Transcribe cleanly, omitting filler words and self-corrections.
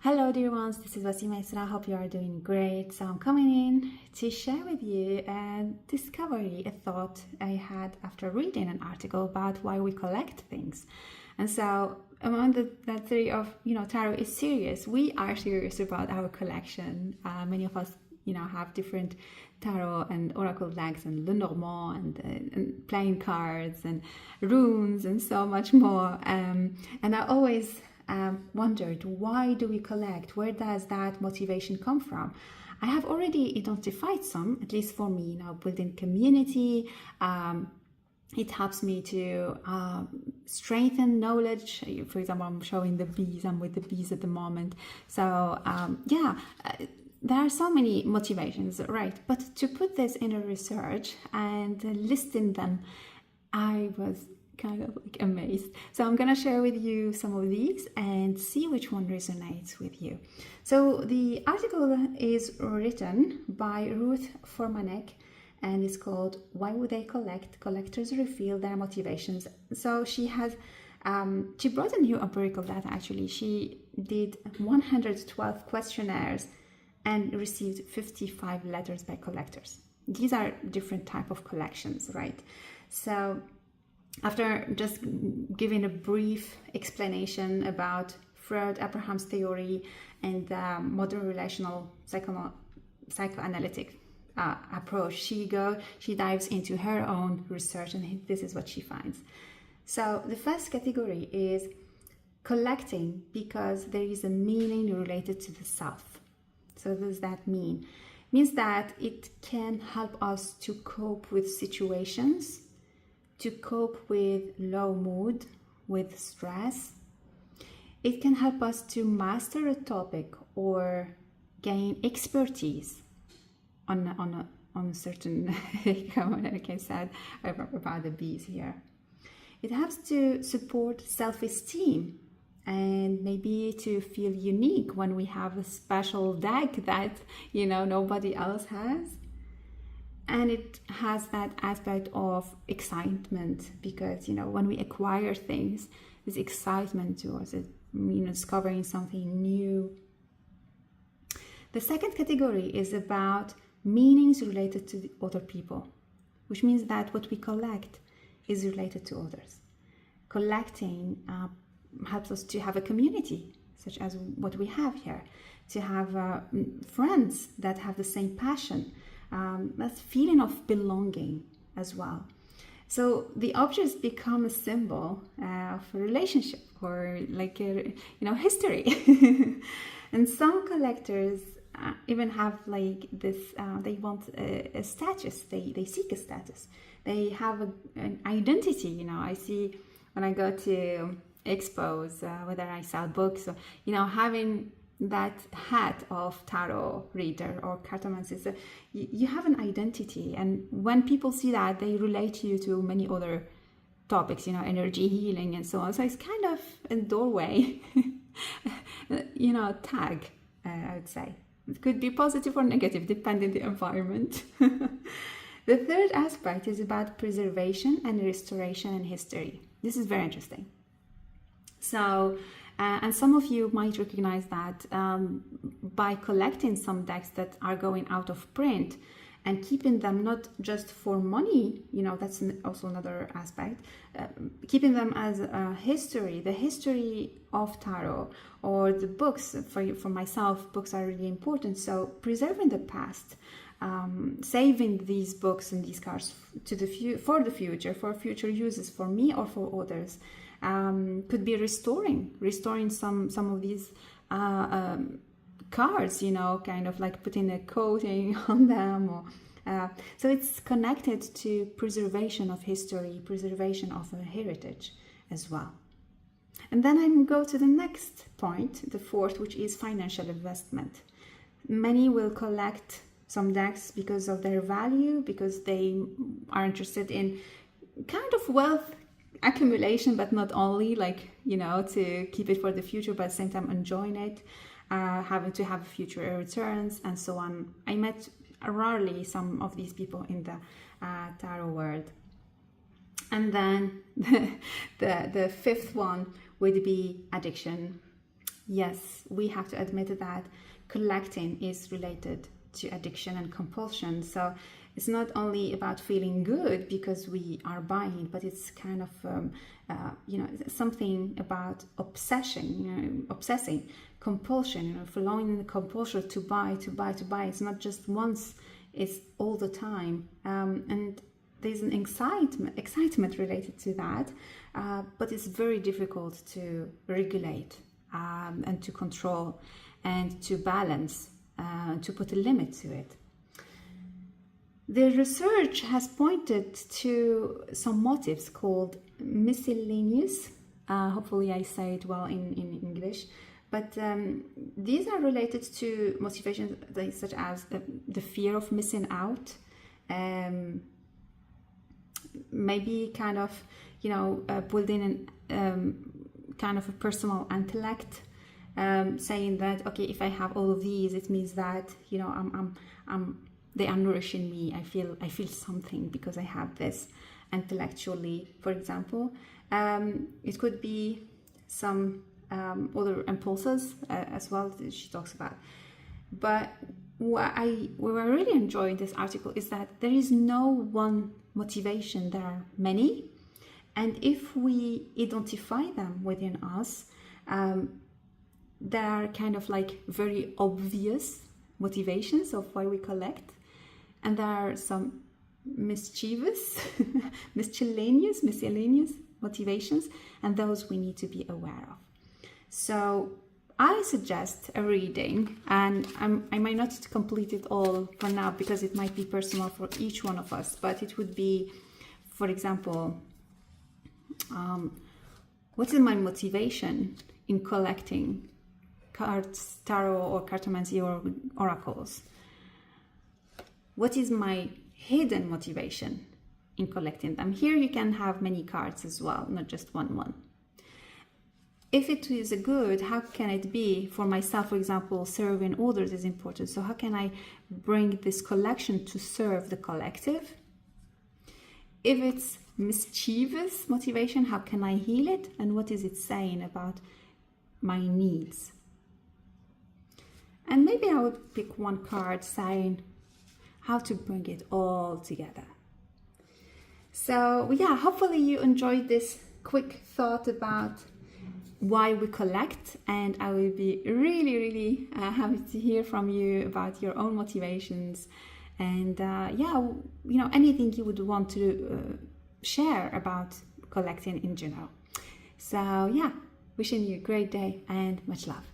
Hello dear ones, this is Ouassima Issrae. I hope you are doing great. So I'm coming in to share with you a discovery, a thought I had after reading an article about why we collect things. And so among that theory of, tarot is serious. We are serious about our collection. Many of us, have different tarot and oracle decks and Lenormand and playing cards and runes and so much more. And I always wondered, why do we collect? Where does that motivation come from? I have already identified some, at least for me, building community. It helps me to strengthen knowledge. For example, I'm showing the bees. I'm with the bees at the moment. So there are so many motivations, right? But to put this in a research and listing them, I was kind of amazed. So I'm gonna share with you some of these and see which one resonates with you. So the article is written by Ruth Formanek and it's called "Why Would They Collect? Collectors Reveal Their Motivations." So she has she brought a new empirical data. Actually, she did 112 questionnaires and received 55 letters by collectors. These are different type of collections, right? So after just giving a brief explanation about Freud, Abraham's theory, and modern relational psychoanalytic approach, she dives into her own research, and this is what she finds. So the first category is collecting because there is a meaning related to the self. So what does that mean? It means that it can help us to cope with situations, to cope with low mood, with stress. It can help us to master a topic or gain expertise on a certain, like I said, about the bees here. It helps to support self-esteem and maybe to feel unique when we have a special deck that, nobody else has. And it has that aspect of excitement because, when we acquire things, there's excitement to us, discovering something new. The second category is about meanings related to the other people, which means that what we collect is related to others. Collecting helps us to have a community, such as what we have here, to have friends that have the same passion. That feeling of belonging as well. So the objects become a symbol of a relationship or like history. And some collectors even have like this, they want a status, they seek a status. They have an identity, I see when I go to expos, whether I sell books, or, having that hat of tarot reader or cartomancy. So you have an identity, and when people see that, they relate you to many other topics, energy healing and so on. So it's kind of a doorway, tag, I would say. It could be positive or negative depending on the environment. The third aspect is about preservation and restoration and history. This is very interesting. So and some of you might recognize that by collecting some decks that are going out of print and keeping them not just for money, that's also another aspect, keeping them as a history, the history of tarot, or the books. For myself, books are really important. So preserving the past, saving these books and these cards for the future, for future uses, for me or for others. Could be restoring some of these cards, kind of like putting a coating on them, or so it's connected to preservation of history, preservation of a heritage as well. And then I go to the next point, the fourth, which is financial investment. Many will collect some decks because of their value, because they are interested in kind of wealth accumulation, but not only, to keep it for the future, but at the same time enjoying it, having to have future returns and so on. I met rarely some of these people in the tarot world. And then the fifth one would be addiction. yes, we have to admit that collecting is related to addiction and compulsion. So it's not only about feeling good because we are buying, but it's kind of something about obsessing, compulsion, following the compulsion to buy. It's not just once, it's all the time, and there's an excitement related to that, but it's very difficult to regulate and to control and to balance, to put a limit to it. The research has pointed to some motives called miscellaneous. Hopefully I say it well in English. But these are related to motivations such as the fear of missing out, maybe kind of, building kind of a personal intellect, saying that, okay, if I have all of these, it means that, they are nourishing me. I feel something because I have this intellectually, for example. It could be some other impulses as well that she talks about. But what I really enjoy in this article is that there is no one motivation. There are many, and if we identify them within us, there are kind of like very obvious motivations of why we collect, and there are some mischievous, miscellaneous motivations, and those we need to be aware of. So I suggest a reading, and I might not complete it all for now because it might be personal for each one of us, but it would be, for example, what is my motivation in collecting cards, tarot or cartomancy or oracles? What is my hidden motivation in collecting them? Here you can have many cards as well, not just one. If it is a good, how can it be for myself? For example, serving others is important. So how can I bring this collection to serve the collective? If it's mischievous motivation, how can I heal it? And what is it saying about my needs? And maybe I would pick one card saying how to bring it all together. So yeah, hopefully you enjoyed this quick thought about why we collect, and I will be really happy to hear from you about your own motivations, and anything you would want to share about collecting in general. So yeah, wishing you a great day and much love.